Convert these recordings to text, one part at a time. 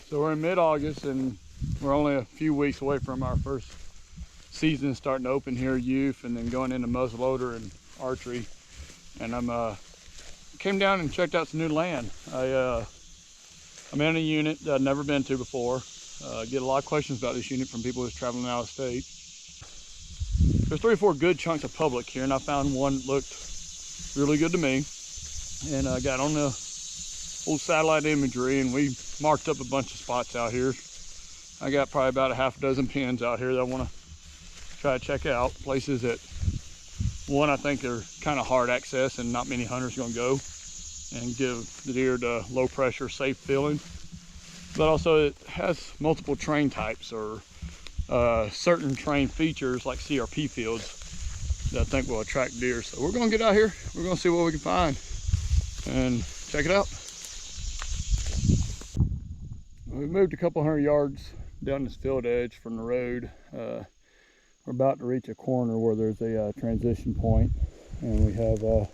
So we're in mid-August and we're only a few weeks away from our first season starting to open here, youth, and then going into muzzleloader and archery. And came down and checked out some new land. I'm in a unit that I've never been to before. Get a lot of questions about this unit from people who's traveling out of state. There's 3 or 4 good chunks of public here, and I found one that looked really good to me. And I got on the old satellite imagery, and we marked up a bunch of spots out here. I got probably about a half dozen pins out here that I want to try to check out. Places that, one, I think are kind of hard access and not many hunters are going to go, and give the deer the low pressure, safe feeling. But also it has multiple terrain types or certain terrain features like CRP fields that I think will attract deer. So we're going to get out here, we're going to see what we can find and check it out. We moved a couple hundred yards down this field edge from the road. We're about to reach a corner where there's a transition point, and we have a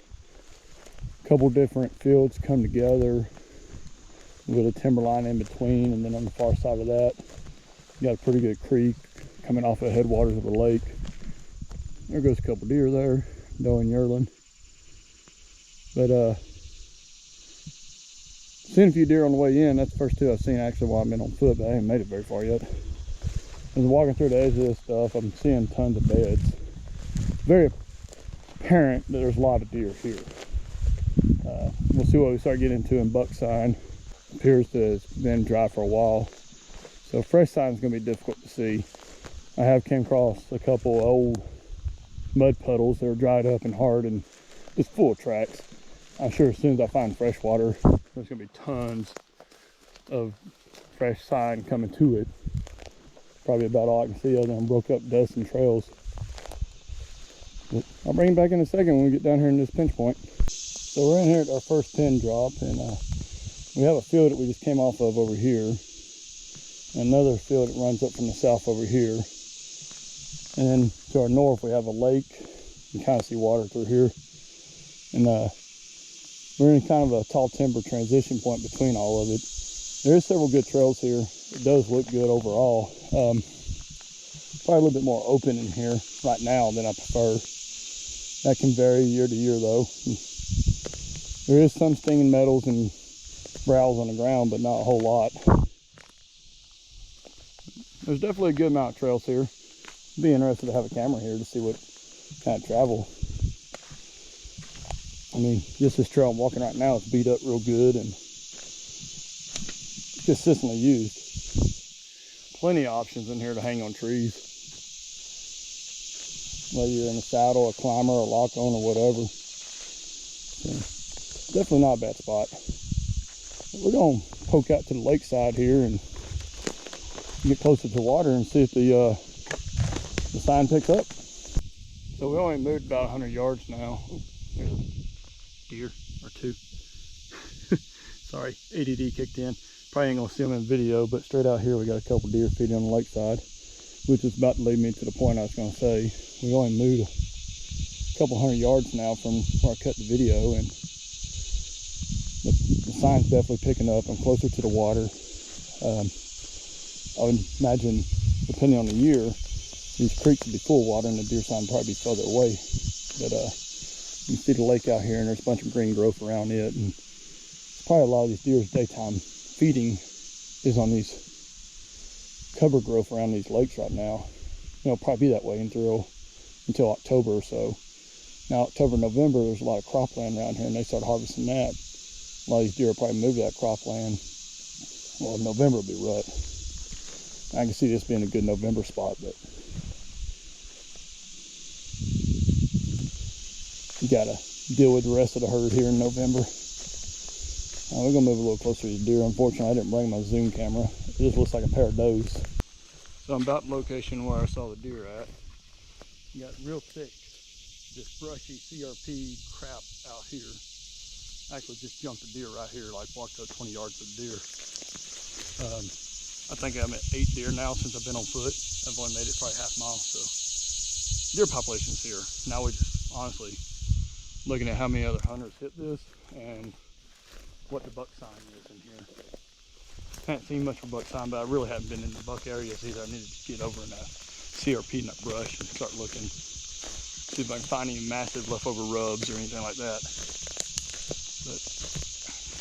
couple different fields come together with a timberline in between, and then on the far side of that you got a pretty good creek coming off the headwaters of the lake. There goes a couple deer there, doe and yearling. But seen a few deer on the way in. That's the first 2 I've seen actually while I've been on foot, but I haven't made it very far yet. As I'm walking through the edge of this stuff, I'm seeing tons of beds. It's very apparent that there's a lot of deer here. We'll see what we start getting into in buck sign. Appears to have been dry for a while, so fresh sign is going to be difficult to see. I have came across a couple old mud puddles that are dried up and hard and just full of tracks. I'm sure as soon as I find fresh water, there's going to be tons of fresh sign coming to it. Probably about all I can see other than broke up dust and trails. But I'll bring it back in a second when we get down here in this pinch point. So we're in here at our first pin drop, and we have a field that we just came off of over here. Another field that runs up from the south over here. And then to our north we have a lake. You can kind of see water through here. And we're in kind of a tall timber transition point between all of it. There is several good trails here. It does look good overall. Probably a little bit more open in here right now than I prefer. That can vary year to year though. There is some stinging nettles and browse on the ground, but not a whole lot. There's definitely a good amount of trails here. Be interested to have a camera here to see what kind of travel. I mean, just this trail I'm walking right now is beat up real good and consistently used. Plenty of options in here to hang on trees. Whether you're in a saddle, a climber, a lock on, or whatever. So, definitely not a bad spot. We're going to poke out to the lakeside here and get closer to water and see if the sign picks up. So we only moved about 100 yards now. Oh, there's a deer or 2. Sorry, ADD kicked in. Probably ain't gonna see them in video, but straight out here we got a couple deer feeding on the lakeside, which is about to lead me to the point I was gonna say. We only moved a couple hundred yards now from where I cut the video, and the sign's definitely picking up. I'm closer to the water. I would imagine, depending on the year, these creeks would be full of water and the deer sign would probably be further away. But you can see the lake out here, and there's a bunch of green growth around it, and probably a lot of these deer's daytime feeding is on these cover growth around these lakes right now. It'll probably be that way until October or so. Now October, November, there's a lot of cropland around here, and they start harvesting that. A lot of these deer will probably move to that cropland. Well, November will be rut. I can see this being a good November spot, but you gotta deal with the rest of the herd here in November. We're gonna move a little closer to the deer. Unfortunately, I didn't bring my zoom camera. It just looks like a pair of does. So I'm about the location where I saw the deer at. You got real thick, this brushy CRP crap out here. Actually just jumped a deer right here, like walked up 20 yards of deer. I think I'm at 8 deer now since I've been on foot. I've only made it probably half a mile, so deer population's here. Now we just honestly looking at how many other hunters hit this and what the buck sign is in here. Haven't seen much for buck sign, but I really haven't been in the buck areas either. I need to get over in that CRP nut brush and start looking, see if I can find any massive leftover rubs or anything like that. But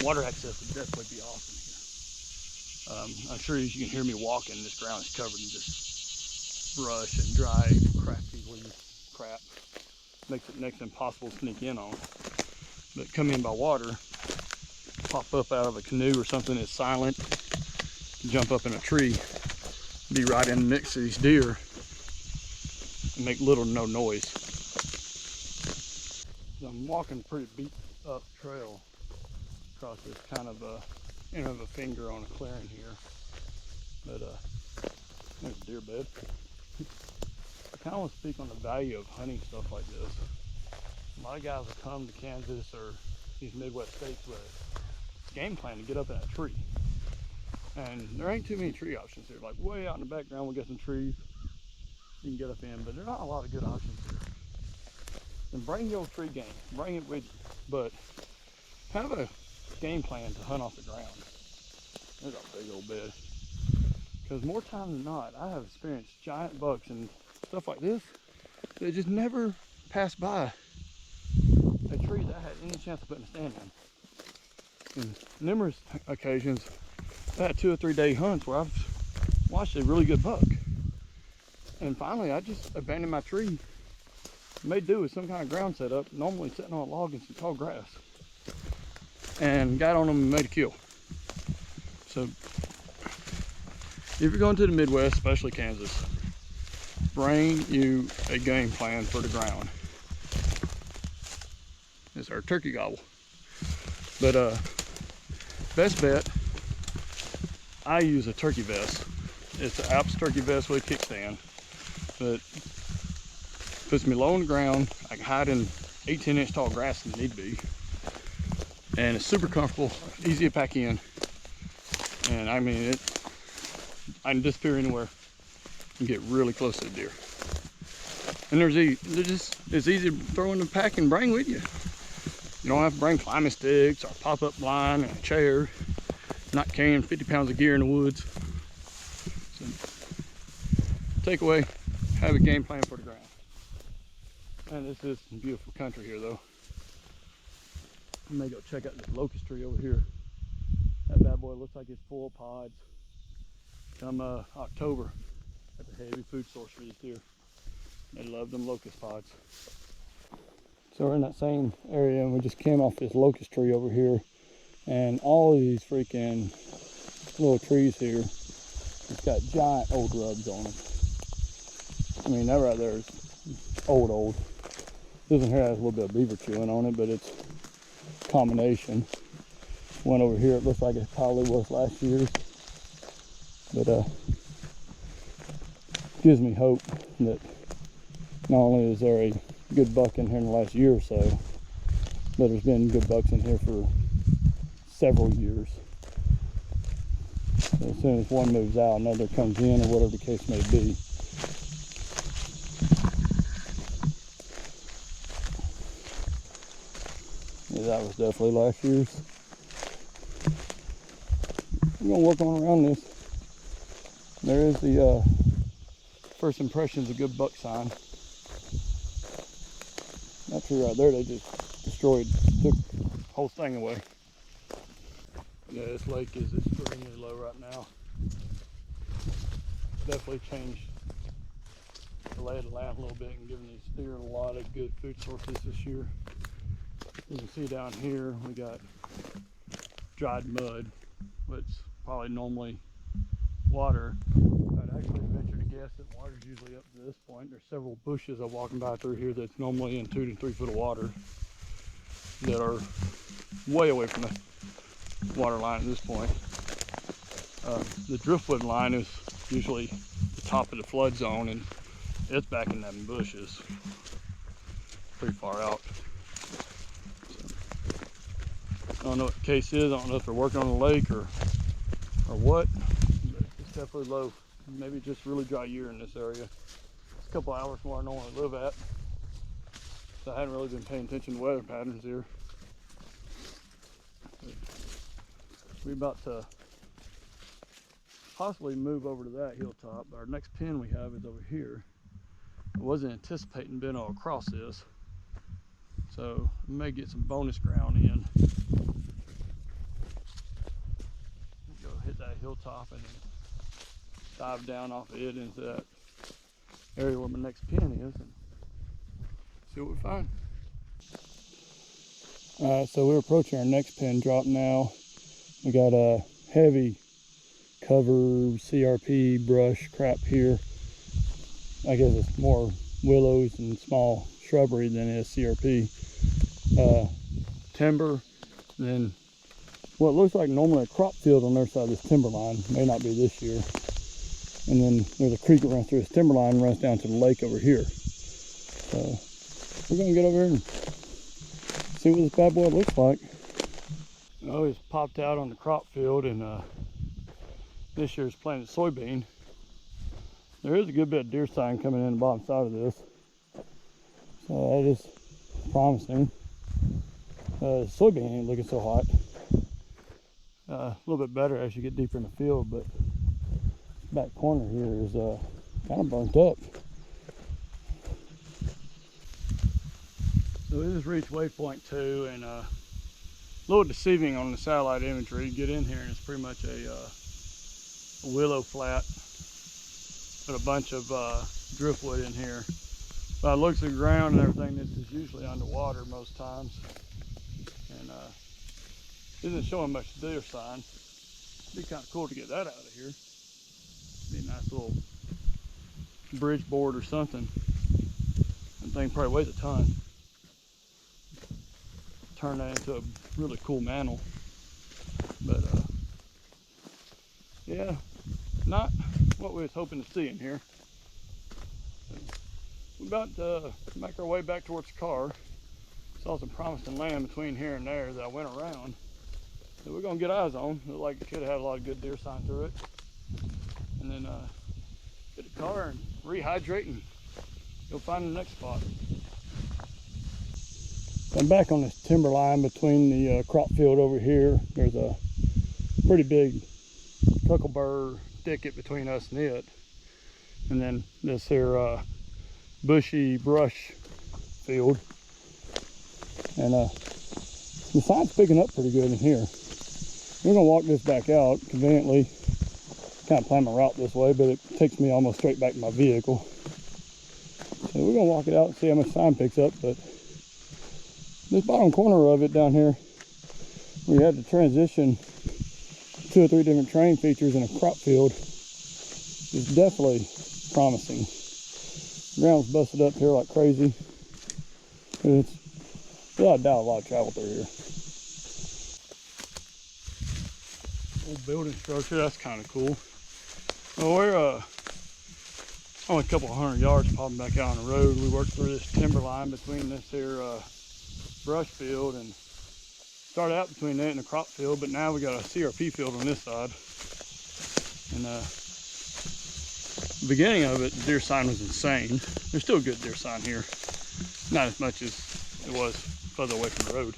water access would definitely be awesome here. I'm sure as you can hear me walking, this ground is covered in just brush and dry, crappy leaf crap. Makes it next to impossible to sneak in on. But come in by water, pop up out of a canoe or something that's silent, jump up in a tree, be right in the mix of these deer, and make little to no noise. So I'm walking a pretty beat up trail across this kind of end of a finger on a clearing here. But there's a deer bed. I kind of want to speak on the value of hunting stuff like this. A lot of guys will come to Kansas or these Midwest states with a game plan to get up in a tree. And there ain't too many tree options here. Like way out in the background we got some trees you can get up in, but there are not a lot of good options here. And bring your tree game, bring it with you, but have a game plan to hunt off the ground. There's a big old bed. Because more times than not, I have experienced giant bucks and stuff like this that just never pass by a tree that I had any chance of putting a stand in. And numerous occasions, I had 2 or 3 day hunts where I've watched a really good buck. And finally, I just abandoned my tree, made do with some kind of ground setup, normally sitting on a log in some tall grass, and got on them and made a kill. So, if you're going to the Midwest, especially Kansas, bring you a game plan for the ground. It's our turkey gobble. But best bet, I use a turkey vest. It's an Alps turkey vest with a kickstand. But puts me low on the ground. I can hide in 18-inch tall grass if need be. And it's super comfortable, easy to pack in. And I mean, I can disappear anywhere and get really close to the deer. And it's easy to throw in the pack and bring with you. You don't have to bring climbing sticks or pop-up line and a chair. Not carrying 50 pounds of gear in the woods. So, takeaway, have a game plan for the ground. And this is some beautiful country here though. I may go check out this locust tree over here. That bad boy looks like it's full of pods. Come October, that's a heavy food source for these deer. They love them locust pods. So we're in that same area and we just came off this locust tree over here. And all of these freaking little trees here, it's got giant old rubs on them. I mean, that right there is old. This one here has a little bit of beaver chewing on it, but it's a combination. One over here, it looks like it probably was last year's. But gives me hope that not only is there a good buck in here in the last year or so, but there's been good bucks in here for several years. So as soon as one moves out, another comes in, or whatever the case may be. Yeah, that was definitely last year's. I'm gonna work on around this. There is the first impressions of good buck sign. That tree right there, they just destroyed, took the whole thing away. Yeah, this lake is extremely low right now. Definitely changed the lay of the land a little bit and given these deer a lot of good food sources this year. You can see down here we got dried mud, which probably normally water. I'd actually venture to guess that water's usually up to this point. There's several bushes I'm walking by through here that's normally in 2 to 3 foot of water that are way away from the water line at this point. The driftwood line is usually the top of the flood zone, and it's back in them bushes pretty far out. So, I don't know what the case is. I don't know if they're working on the lake or what, but it's definitely low. Maybe just really dry year in this area. It's a couple hours from where I normally live at, so I hadn't really been paying attention to weather patterns here. We're about to possibly move over to that hilltop, but our next pen we have is over here. I wasn't anticipating being able to cross this, so we may get some bonus ground in. Go hit that hilltop and then dive down off of it into that area where my next pen is and see what we find. Alright, so we're approaching our next pen drop now. We got a heavy cover CRP brush crap here. I guess it's more willows and small shrubbery than it is CRP. Timber, and then what looks like normally a crop field on their side of this timberline. May not be this year. And then there's a creek that runs through this timberline and runs down to the lake over here. So we're gonna get over here and see what this bad boy looks like. Oh, it's popped out on the crop field, and this year's planted soybean. There is a good bit of deer sign coming in the bottom side of this, so that is promising. Soybean ain't looking so hot. A little bit better as you get deeper in the field, but back corner here is kind of burnt up. So we just reached waypoint 2, and a little deceiving on the satellite imagery. You get in here and it's pretty much a willow flat with a bunch of driftwood in here. By the looks of the ground and everything, this is usually underwater most times, and isn't showing much deer sign. It'd be kind of cool to get that out of here. Be a nice little bridge board or something. That thing probably weighs a ton. Turn that into a really cool mantle. But yeah, not what we was hoping to see in here. We're about to make our way back towards the car. Saw some promising land between here and there that I went around that we're gonna get eyes on. Looked like it could have had a lot of good deer sign through it. And then get the car and rehydrate and go find the next spot. I'm back on this timberline between the crop field over here. There's a pretty big cuckleburr thicket between us and it. And then this here bushy brush field. And the sign's picking up pretty good in here. We're gonna walk this back out conveniently. Kind of plan my route this way, but it takes me almost straight back to my vehicle. So we're gonna walk it out and see how much sign picks up. But this bottom corner of it down here, we had to transition 2 or 3 different terrain features in a crop field, is definitely promising. The ground's busted up here like crazy. It's without a doubt a lot of travel through here. Old building structure, that's kind of cool. Well, we're only a couple of 100 yards popping back out on the road. We worked through this timberline between this here brush field and started out between that and the crop field, but now we got a CRP field on this side. And the beginning of it, the deer sign was insane. There's still good deer sign here. Not as much as it was further away from the road.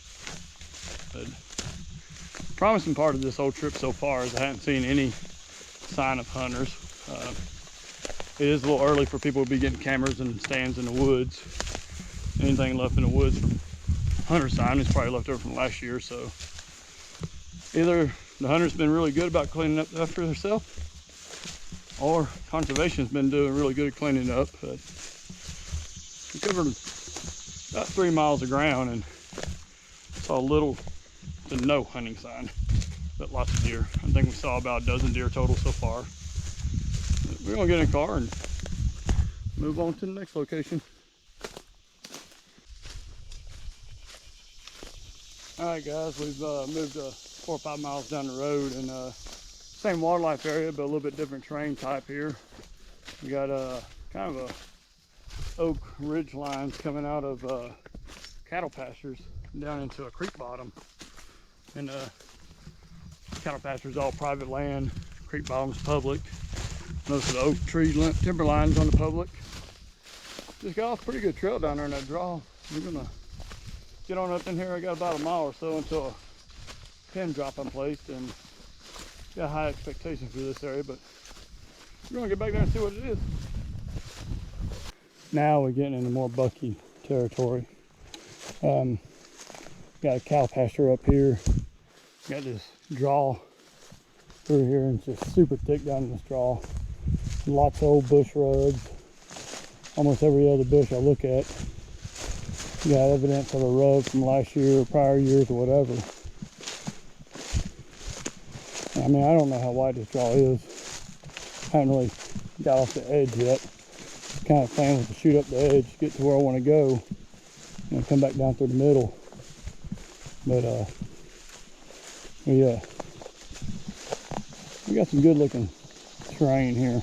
But the promising part of this whole trip so far is I haven't seen any sign of hunters. It is a little early for people to be getting cameras and stands in the woods. Anything left in the woods from hunter sign is probably left over from last year, so either the hunter's been really good about cleaning up after themselves, or conservation's been doing really good at cleaning it up. But we covered about 3 miles of ground and saw little to no hunting sign, but lots of deer. I think we saw about a dozen deer total so far. But we're gonna get in a car and move on to the next location. All right, guys, we've moved 4 or 5 miles down the road, and same wildlife area, but a little bit different terrain type here. We got kind of a oak ridge lines coming out of cattle pastures down into a creek bottom, and cattle pastures all private land, creek bottom's public. Most of the oak tree timberlines on the public. Just got off a pretty good trail down there in that draw. We're gonna get on up in here. I got about a mile or so until a pin drop I'm placed, and got high expectations for this area, but we're gonna get back there and see what it is. Now we're getting into more bucky territory. Got a cow pasture up here. Got this draw through here, and it's just super thick down in this draw. Lots of old bush rugs. Almost every other bush I look at got evidence of a rug from last year or prior years or whatever. I mean, I don't know how wide this draw is. I haven't really got off the edge yet. Kind of plan was to shoot up the edge, get to where I want to go, and come back down through the middle. But we got some good looking terrain here.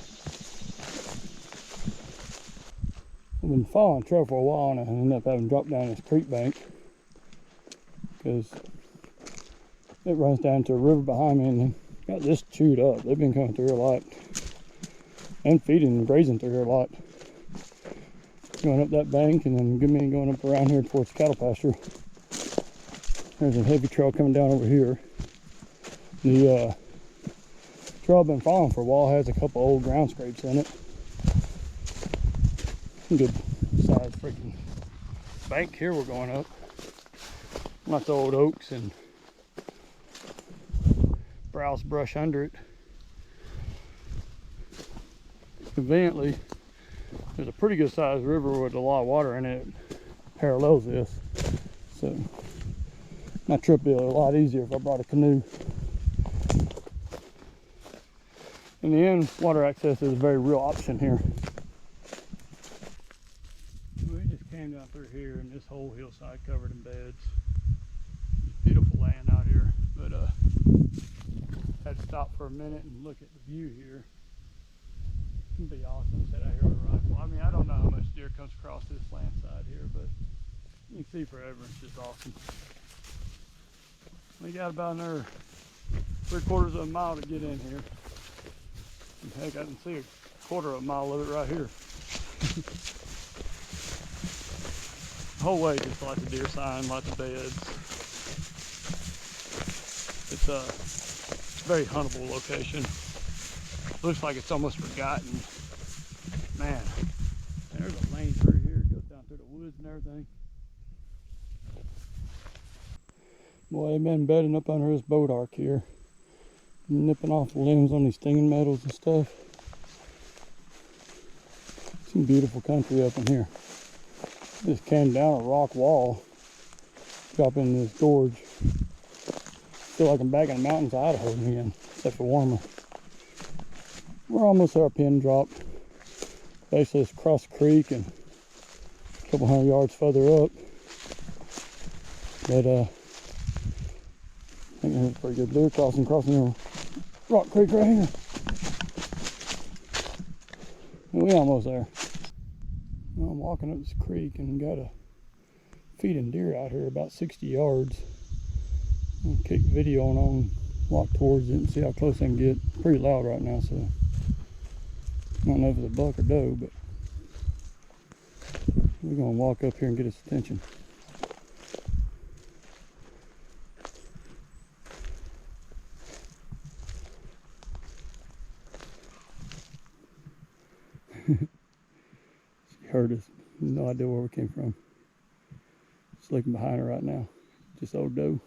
I've been following trail for a while, and I ended up having to drop down this creek bank because it runs down to a river behind me, and got this chewed up. They've been coming through here a lot and feeding and grazing through here a lot. Going up that bank and then going up around here towards cattle pasture. There's a heavy trail coming down over here. The trail I've been following for a while has a couple old ground scrapes in it. Good sized freaking bank here we're going up. Lots of old oaks and browse brush under it. Conveniently, there's a pretty good sized river with a lot of water in it. Parallels this, so my trip would be a lot easier if I brought a canoe. In the end, water access is a very real option here. We just came down through here, and this whole hillside covered in beds. Beautiful land out here, but had to stop for a minute and look at the view here. It'd be awesome to sit out here with a rifle. I mean, I don't know how much deer comes across this landside here, but you can see forever. It's just awesome. We got about another 3/4 of a mile to get in here. And heck, I can see a 1/4 of a mile of it right here. The whole way, just lots of deer sign, lots of beds. It's a very huntable location. Looks like it's almost forgotten. Man, there's a lane through here. It goes down through the woods and everything. Boy, they've been bedding up under this boat arc here. Nipping off the limbs on these stinging nettles and stuff. Some beautiful country up in here. Just came down a rock wall, drop in this gorge. Feel like I'm back in the mountains of Idaho again, except for warmer. We're almost at our pin drop. Basically, it's across the creek and a couple hundred yards further up. But I think there's a pretty good deer crossing the Rock Creek right here. And we almost there. Well, I'm walking up this creek and got a feeding deer out here about 60 yards. I'll kick video on, walk towards it and see how close I can get. It's pretty loud right now, so I don't know if it's a buck or doe, but we're gonna walk up here and get his attention. She heard us, no idea where we came from. Just looking behind her right now. Just old doe.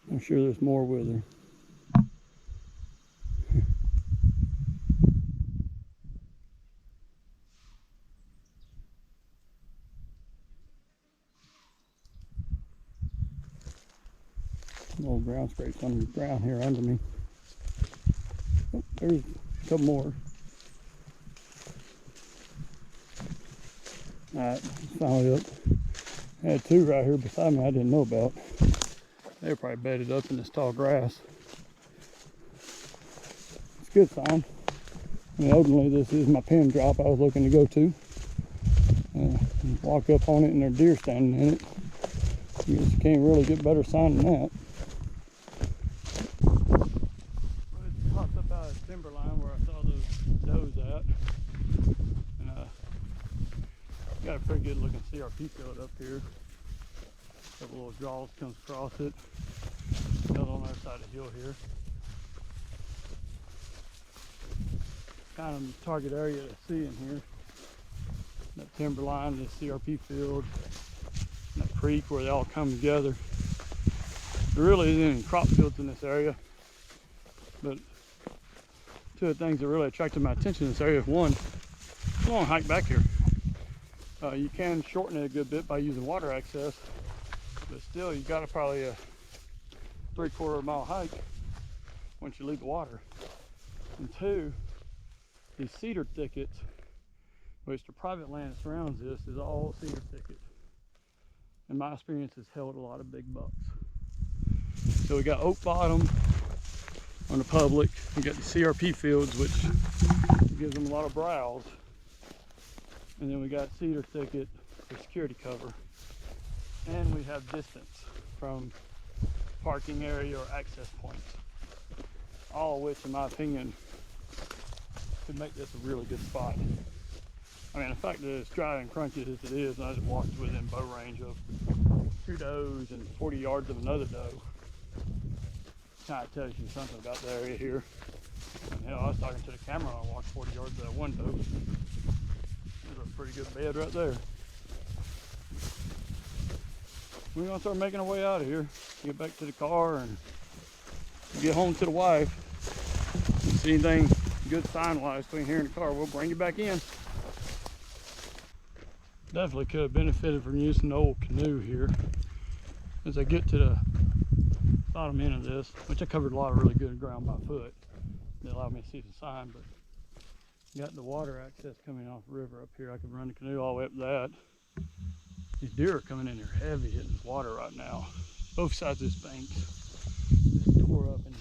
I'm sure there's more with her. Some old ground scrapes on the ground here under me. Oh, there's a couple more. Alright, finally up. I had two right here beside me I didn't know about. They're probably bedded up in this tall grass. It's a good sign. I mean, ultimately, this is my pin drop I was looking to go to. Walk up on it and there are deer standing in it. You just can't really get better sign than that. Well, it's popped up out of Timberline where I saw those does at. And got a pretty good looking CRP Field up here. Couple little draws comes across it. Another other side of the hill here. Kind of the target area to see in here. That Timberline, the CRP Field, and that creek where they all come together. There really isn't any crop fields in this area, but two of the things that really attracted my attention in this area is one, it's a long hike back here. You can shorten it a good bit by using water access, but still you got probably a 3/4 mile hike once you leave the water. And two, these cedar thickets, which the private land that surrounds this is all cedar thicket. In my experience, has held a lot of big bucks. So we got oak bottom on the public. We got the CRP fields, which gives them a lot of browse. And then we got cedar thicket for security cover. And we have distance from parking area or access points. All of which, in my opinion, could make this a really good spot. I mean, the fact that it's dry and crunchy as it is, and I just walked within bow range of 2 does and 40 yards of another doe, kind of tells you something about the area here. And hell, I was talking to the camera when I walked 40 yards of that one doe. There's a pretty good bed right there. We're gonna start making our way out of here, get back to the car and get home to the wife. If you see anything good sign-wise between here and the car, we'll bring you back in. Definitely could have benefited from using the old canoe here. As I get to the bottom end of this, which I covered a lot of really good ground by foot, that allowed me to see the sign, but got the water access coming off the river up here. I can run the canoe all the way up that. These deer are coming in here heavy hitting the water right now. Both sides of this bank just tore up and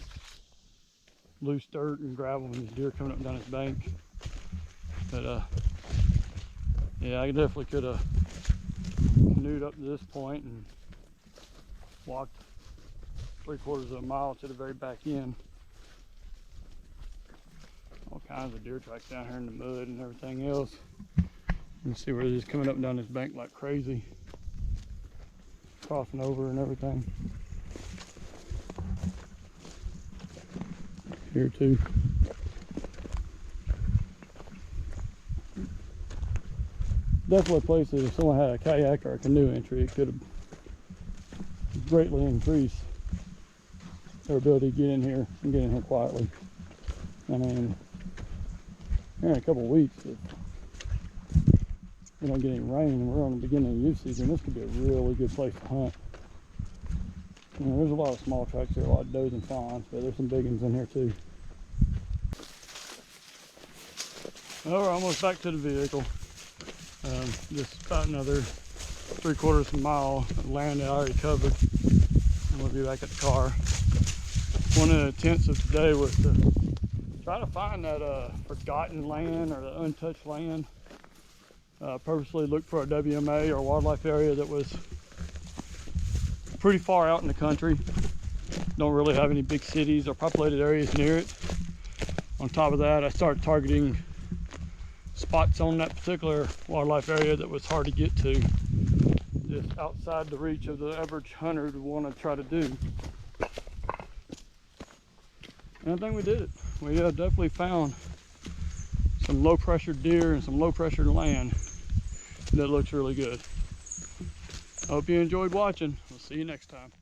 loose dirt and gravel, and these deer coming up and down this bank. But yeah, I definitely could have canoed up to this point and walked 3/4 mile to the very back end. All kinds of deer tracks down here in the mud and everything else. You can see where they're just coming up and down this bank like crazy, crossing over and everything. Here too. Definitely a place that if someone had a kayak or a canoe entry, it could have greatly increased their ability to get in here and get in here quietly. I mean, here in a couple of weeks, if we don't get any rain and we're on the beginning of youth season, this could be a really good place to hunt. You know, there's a lot of small tracks here, a lot of does and fawns, but there's some big ones in here too. Well, we're almost back to the vehicle. Just about another 3/4 mile of land that I already covered, and we'll be back at the car. One of the intents of today was to try to find that forgotten land or the untouched land. Purposely look for a WMA or wildlife area that was pretty far out in the country. Don't really have any big cities or populated areas near it. On top of that, I started targeting spots on that particular wildlife area that was hard to get to, just outside the reach of the average hunter would want to try to do. And I think we did it. We definitely found some low pressure deer and some low pressure land that looks really good. I hope you enjoyed watching. We'll see you next time.